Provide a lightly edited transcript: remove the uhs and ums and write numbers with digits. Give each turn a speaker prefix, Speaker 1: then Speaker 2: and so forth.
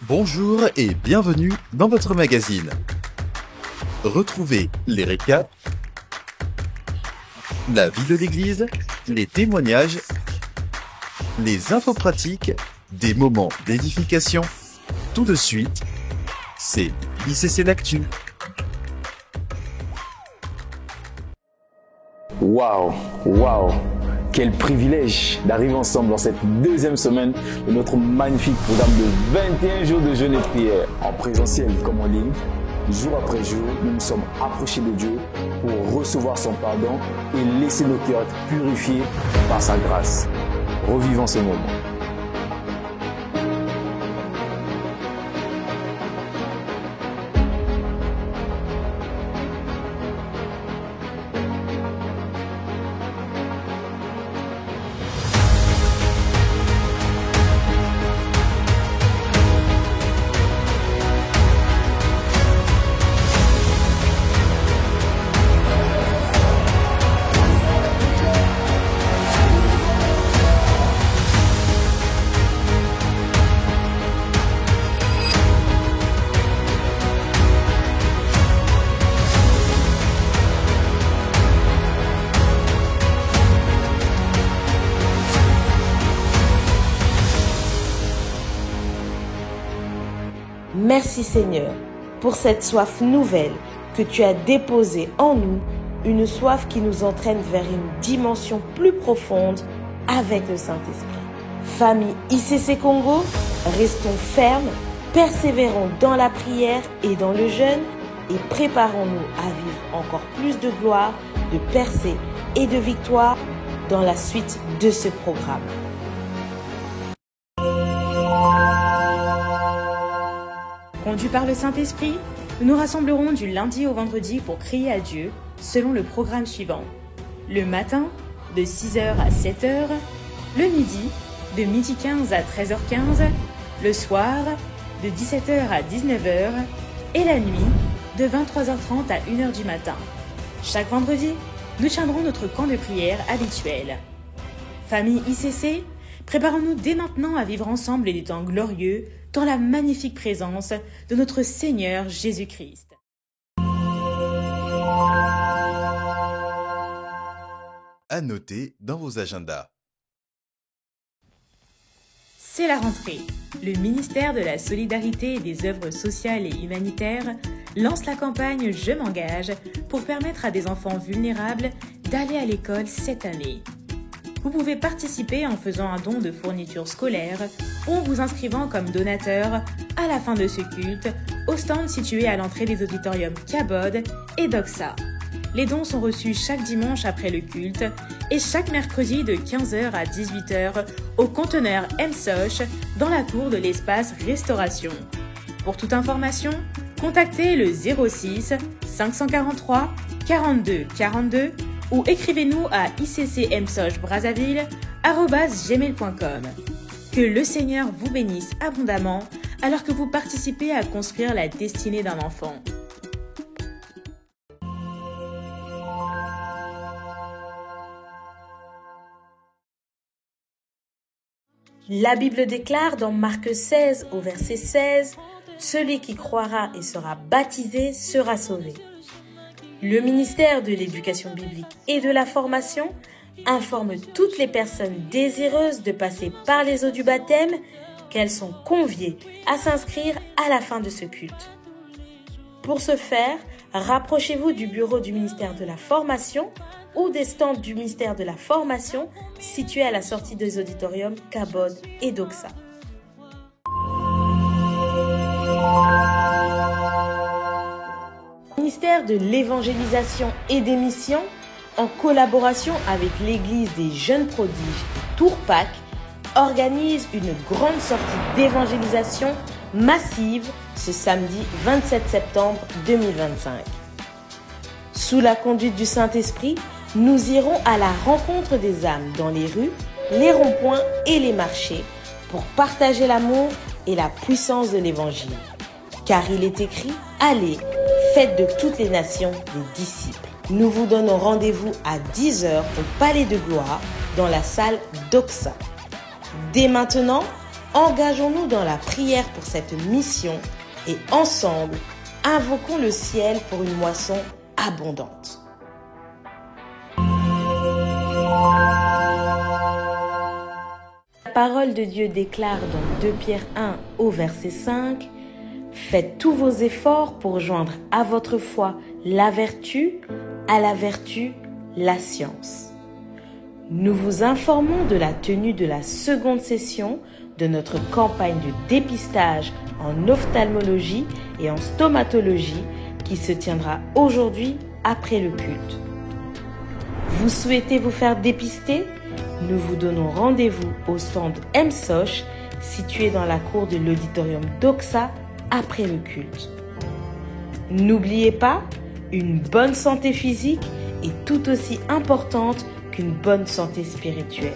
Speaker 1: Bonjour et bienvenue dans votre magazine. Retrouvez les récaps, la vie de l'église, les témoignages, les infos pratiques, des moments d'édification. Tout de suite, c'est ICC l'Actu.
Speaker 2: Waouh, quel privilège d'arriver ensemble dans cette deuxième semaine de notre magnifique programme de 21 jours de jeûne et de prière, en présentiel comme en ligne. Jour après jour, nous nous sommes approchés de Dieu pour recevoir son pardon et laisser nos cœurs être purifiés par sa grâce. Revivons ce moment.
Speaker 3: Merci Seigneur pour cette soif nouvelle que tu as déposée en nous, une soif qui nous entraîne vers une dimension plus profonde avec le Saint-Esprit. Famille ICC Congo, restons fermes, persévérons dans la prière et dans le jeûne et préparons-nous à vivre encore plus de gloire, de percée et de victoire dans la suite de ce programme.
Speaker 4: Conduits par le Saint-Esprit, nous nous rassemblerons du lundi au vendredi pour crier à Dieu selon le programme suivant. Le matin, de 6h à 7h, le midi, de 12h15 à 13h15, le soir, de 17h à 19h et la nuit, de 23h30 à 1h du matin. Chaque vendredi, nous tiendrons notre camp de prière habituel. Famille ICC, préparons-nous dès maintenant à vivre ensemble des temps glorieux dans la magnifique présence de notre Seigneur Jésus-Christ.
Speaker 1: À noter dans vos agendas.
Speaker 4: C'est la rentrée. Le ministère de la Solidarité et des œuvres sociales et humanitaires lance la campagne Je m'engage pour permettre à des enfants vulnérables d'aller à l'école cette année. Vous pouvez participer en faisant un don de fournitures scolaires ou en vous inscrivant comme donateur à la fin de ce culte au stand situé à l'entrée des auditoriums Cabod et Doxa. Les dons sont reçus chaque dimanche après le culte et chaque mercredi de 15h à 18h au conteneur MSOCH dans la cour de l'espace Restauration. Pour toute information, contactez le 06 543 42 42 ou écrivez-nous à iccmsochbrazzaville@gmail.com. Que le Seigneur vous bénisse abondamment alors que vous participez à construire la destinée d'un enfant.
Speaker 3: La Bible déclare dans Marc 16 au verset 16, « Celui qui croira et sera baptisé sera sauvé ». Le ministère de l'Éducation biblique et de la formation informe toutes les personnes désireuses de passer par les eaux du baptême qu'elles sont conviées à s'inscrire à la fin de ce culte. Pour ce faire, rapprochez-vous du bureau du ministère de la Formation ou des stands du ministère de la Formation situés à la sortie des auditoriums Cabod et Doxa. Le ministère de l'Évangélisation et des Missions, en collaboration avec l'Église des Jeunes Prodiges et Tourpac, organise une grande sortie d'évangélisation massive ce samedi 27 septembre 2025. Sous la conduite du Saint-Esprit, nous irons à la rencontre des âmes dans les rues, les ronds-points et les marchés pour partager l'amour et la puissance de l'Évangile. Car il est écrit « Allez, faites de toutes les nations des disciples ». Nous vous donnons rendez-vous à 10h au Palais de Gloire dans la salle Doxa. Dès maintenant, engageons-nous dans la prière pour cette mission et ensemble, invoquons le ciel pour une moisson abondante. La parole de Dieu déclare dans 2 Pierre 1 au verset 5 « Faites tous vos efforts pour joindre à votre foi la vertu, à la vertu, la science. » Nous vous informons de la tenue de la seconde session de notre campagne de dépistage en ophtalmologie et en stomatologie qui se tiendra aujourd'hui après le culte. Vous souhaitez vous faire dépister ? Nous vous donnons rendez-vous au stand MSOCH situé dans la cour de l'auditorium Doxa après le culte. N'oubliez pas, une bonne santé physique est tout aussi importante qu'une bonne santé spirituelle.